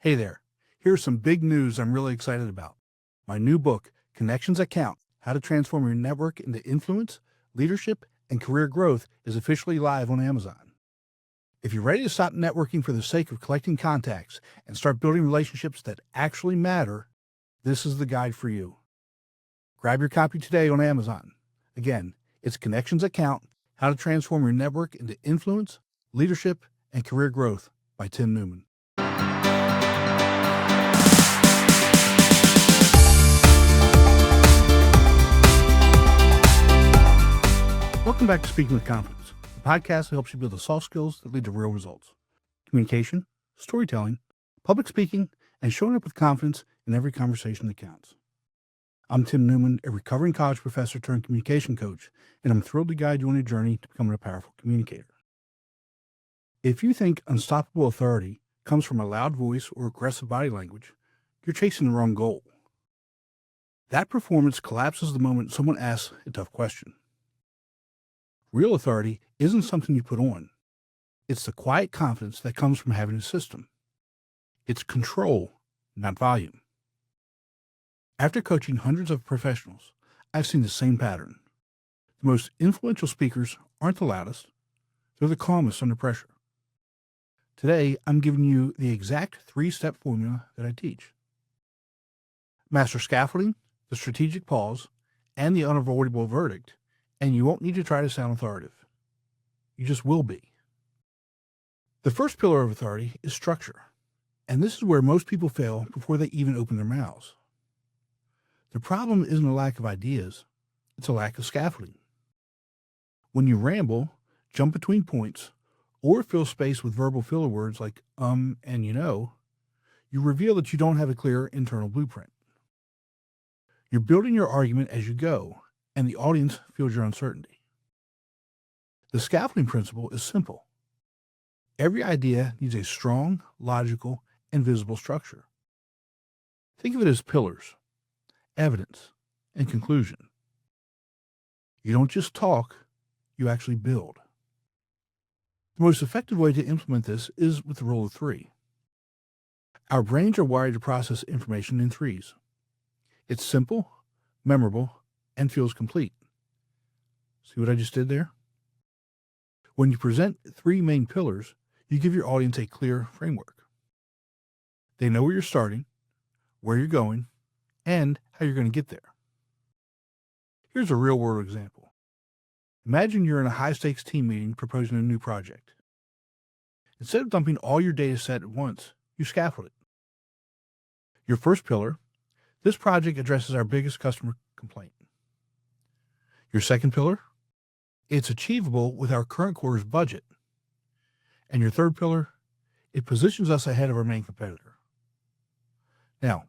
Hey there. Here's some big news I'm really excited about. My new book, Connections That Count: How to Transform Your Network into Influence, Leadership, and Career Growth, is officially live on Amazon. If you're ready to stop networking for the sake of collecting contacts and start building relationships that actually matter, this is the guide for you. Grab your copy today on Amazon. Again, it's Connections That Count: How to Transform Your Network into Influence, Leadership, and Career Growth by Tim Newman. Welcome back to Speaking with Confidence, the podcast that helps you build the soft skills that lead to real results. Communication, storytelling, public speaking, and showing up with confidence in every conversation that counts. I'm Tim Newman, a recovering college professor turned communication coach, and I'm thrilled to guide you on a journey to becoming a powerful communicator. If you think unstoppable authority comes from a loud voice or aggressive body language, you're chasing the wrong goal. That performance collapses the moment someone asks a tough question. Real authority isn't something you put on. It's the quiet confidence that comes from having a system. It's control, not volume. After coaching hundreds of professionals, I've seen the same pattern. The most influential speakers aren't the loudest. They're the calmest under pressure. Today, I'm giving you the exact 3-step formula that I teach. Master scaffolding, the strategic pause, and the unavoidable verdict, and you won't need to try to sound authoritative. You just will be. The first pillar of authority is structure, and this is where most people fail before they even open their mouths. The problem isn't a lack of ideas, it's a lack of scaffolding. When you ramble, jump between points, or fill space with verbal filler words like and you reveal that you don't have a clear internal blueprint. You're building your argument as you go, and the audience feels your uncertainty. The scaffolding principle is simple. Every idea needs a strong, logical, and visible structure. Think of it as pillars, evidence, and conclusion. You don't just talk, you actually build. The most effective way to implement this is with the rule of 3. Our brains are wired to process information in 3s. It's simple, memorable, and feels complete. See what I just did there? When you present 3 main pillars, you give your audience a clear framework. They know where you're starting, where you're going, and how you're going to get there. Here's a real-world example. Imagine you're in a high-stakes team meeting proposing a new project. Instead of dumping all your data set at once, you scaffold it. Your first pillar: this project addresses our biggest customer complaint. Your second pillar: it's achievable with our current quarter's budget. And your third pillar: it positions us ahead of our main competitor. Now,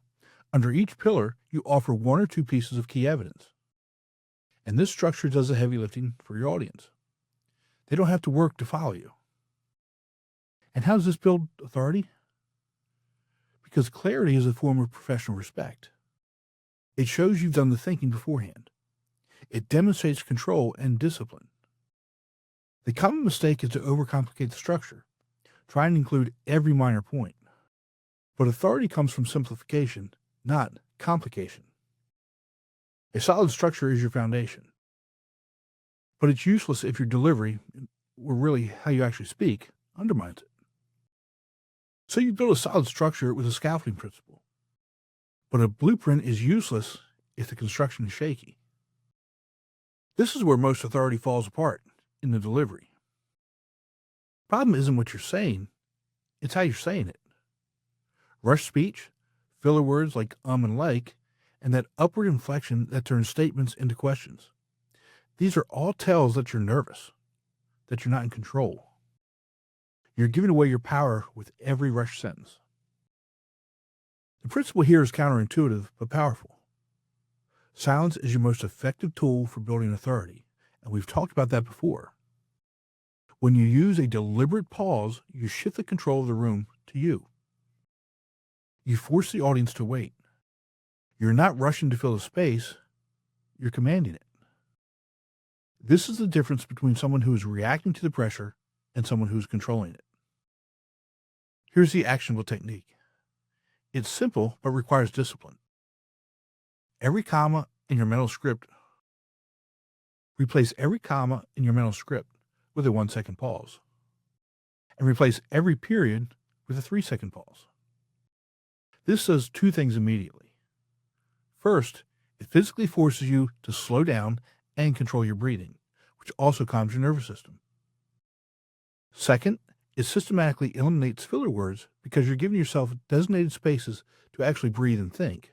under each pillar, you offer 1 or 2 pieces of key evidence. And this structure does the heavy lifting for your audience. They don't have to work to follow you. And how does this build authority? Because clarity is a form of professional respect. It shows you've done the thinking beforehand. It demonstrates control and discipline. The common mistake is to overcomplicate the structure, trying to include every minor point. But authority comes from simplification, not complication. A solid structure is your foundation. But it's useless if your delivery, or really how you actually speak, undermines it. So you build a solid structure with a scaffolding principle. But a blueprint is useless if the construction is shaky. This is where most authority falls apart, in the delivery. Problem isn't what you're saying, it's how you're saying it. Rushed speech, filler words like and like, and that upward inflection that turns statements into questions. These are all tells that you're nervous, that you're not in control. You're giving away your power with every rushed sentence. The principle here is counterintuitive but powerful. Silence is your most effective tool for building authority, and we've talked about that before. When you use a deliberate pause, you shift the control of the room to you. You force the audience to wait. You're not rushing to fill the space, you're commanding it. This is the difference between someone who is reacting to the pressure and someone who is controlling it. Here's the actionable technique. It's simple, but requires discipline. Every comma in your mental script, replace every comma in your mental script with a 1-second pause. And replace every period with a 3-second pause. This does two things immediately. First, it physically forces you to slow down and control your breathing, which also calms your nervous system. Second, it systematically eliminates filler words because you're giving yourself designated spaces to actually breathe and think.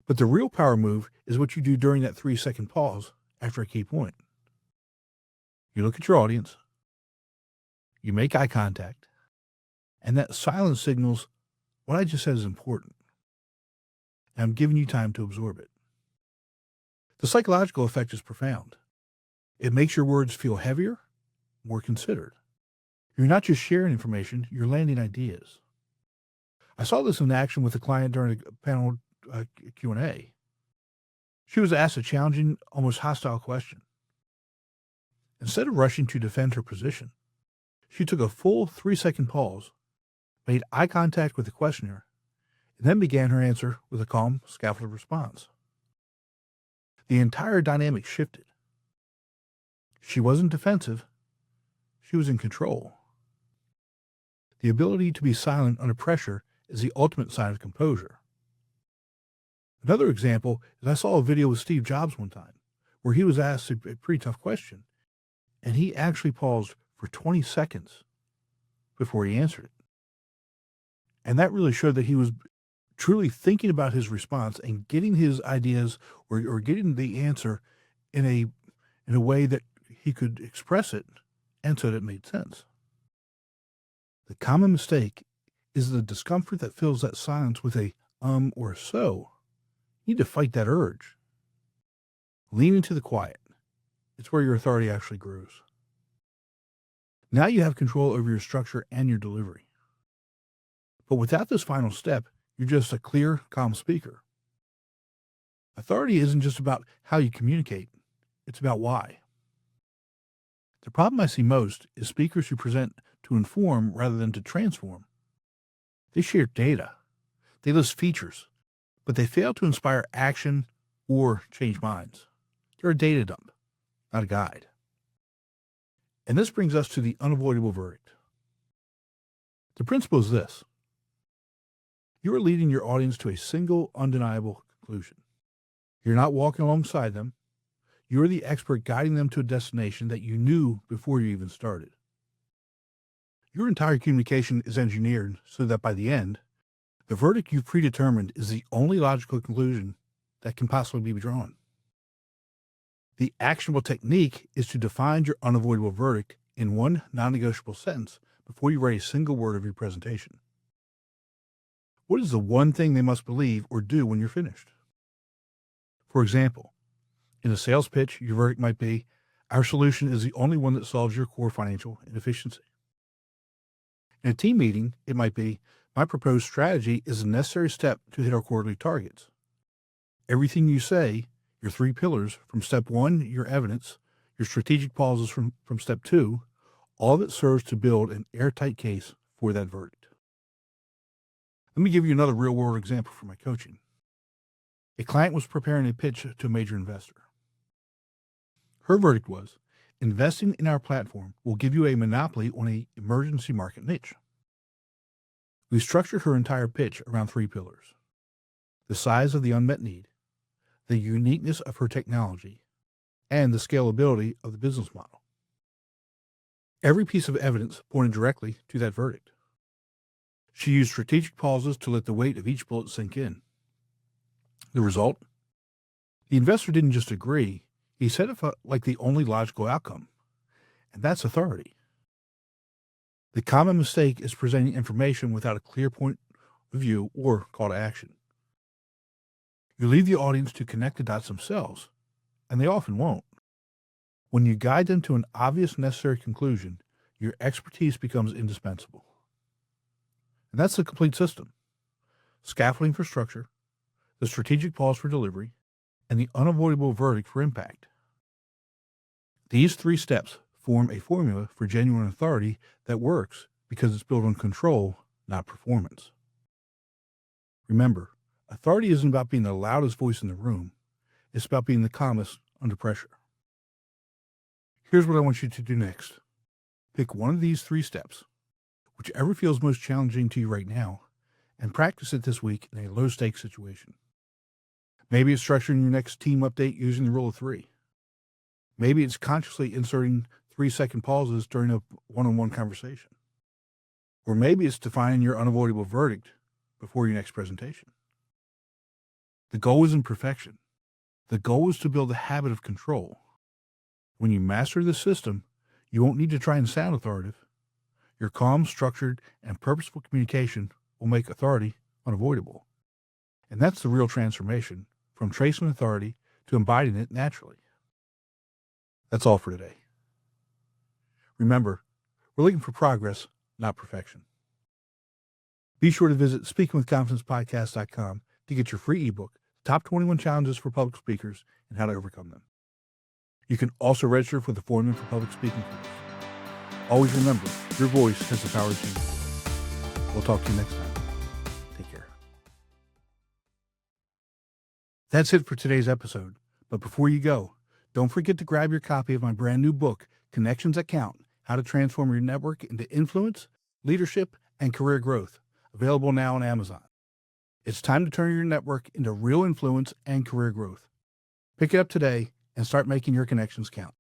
But the real power move is what you do during that 3-second pause after a key point. You look at your audience, you make eye contact, and that silence signals what I just said is important. And I'm giving you time to absorb it. The psychological effect is profound. It makes your words feel heavier, more considered. You're not just sharing information, you're landing ideas. I saw this in action with a client during a panel Q&A. She was asked a challenging, almost hostile question. Instead of rushing to defend her position, she took a full 3-second pause, made eye contact with the questioner, and then began her answer with a calm, scaffolded response. The entire dynamic shifted. She wasn't defensive. She was in control. The ability to be silent under pressure is the ultimate sign of composure. Another example is I saw a video with Steve Jobs one time where he was asked a pretty tough question, and he actually paused for 20 seconds before he answered it. And that really showed that he was truly thinking about his response and getting his ideas or getting the answer in a way that he could express it and so that it made sense. The common mistake is the discomfort that fills that silence with a or so. You need to fight that urge. Lean into the quiet. It's where your authority actually grows. Now you have control over your structure and your delivery. But without this final step, you're just a clear, calm speaker. Authority isn't just about how you communicate. It's about why. The problem I see most is speakers who present to inform rather than to transform. They share data. They list features, but they fail to inspire action or change minds. They're a data dump, not a guide. And this brings us to the unavoidable verdict. The principle is this. You are leading your audience to a single, undeniable conclusion. You're not walking alongside them. You are the expert guiding them to a destination that you knew before you even started. Your entire communication is engineered so that by the end, the verdict you've predetermined is the only logical conclusion that can possibly be drawn. The actionable technique is to define your unavoidable verdict in one non-negotiable sentence before you write a single word of your presentation. What is the one thing they must believe or do when you're finished? For example, in a sales pitch, your verdict might be, our solution is the only one that solves your core financial inefficiency. In a team meeting, it might be, my proposed strategy is a necessary step to hit our quarterly targets. Everything you say, your 3 pillars, from step 1, your evidence, your strategic pauses from step 2, all of it serves to build an airtight case for that verdict. Let me give you another real-world example from my coaching. A client was preparing a pitch to a major investor. Her verdict was, investing in our platform will give you a monopoly on an emergency market niche. We structured her entire pitch around 3 pillars: the size of the unmet need, the uniqueness of her technology, and the scalability of the business model. Every piece of evidence pointed directly to that verdict. She used strategic pauses to let the weight of each bullet sink in. The result? The investor didn't just agree, he said it felt like the only logical outcome. And that's authority. The common mistake is presenting information without a clear point of view or call to action. You leave the audience to connect the dots themselves, and they often won't. When you guide them to an obvious necessary conclusion, your expertise becomes indispensable. And that's the complete system. Scaffolding for structure, the strategic pause for delivery, and the unavoidable verdict for impact. These 3 steps form a formula for genuine authority that works because it's built on control, not performance. Remember, authority isn't about being the loudest voice in the room. It's about being the calmest under pressure. Here's what I want you to do next. Pick one of these 3 steps, whichever feels most challenging to you right now, and practice it this week in a low-stakes situation. Maybe it's structuring your next team update using the rule of 3. Maybe it's consciously inserting 3-second pauses during a one-on-one conversation. Or maybe it's defining your unavoidable verdict before your next presentation. The goal isn't perfection. The goal is to build a habit of control. When you master this system, you won't need to try and sound authoritative. Your calm, structured, and purposeful communication will make authority unavoidable. And that's the real transformation, from tracing authority to embodying it naturally. That's all for today. Remember, we're looking for progress, not perfection. Be sure to visit speakingwithconfidencepodcast.com to get your free ebook, Top 21 Challenges for Public Speakers and How to Overcome Them. You can also register for the Foreman for Public Speaking course. Always remember, your voice has the power to change. We'll talk to you next time. Take care. That's it for today's episode. But before you go, don't forget to grab your copy of my brand new book, Connections That Count: How to Transform Your Network into Influence, Leadership, and Career Growth, available now on Amazon. It's time to turn your network into real influence and career growth. Pick it up today and start making your connections count.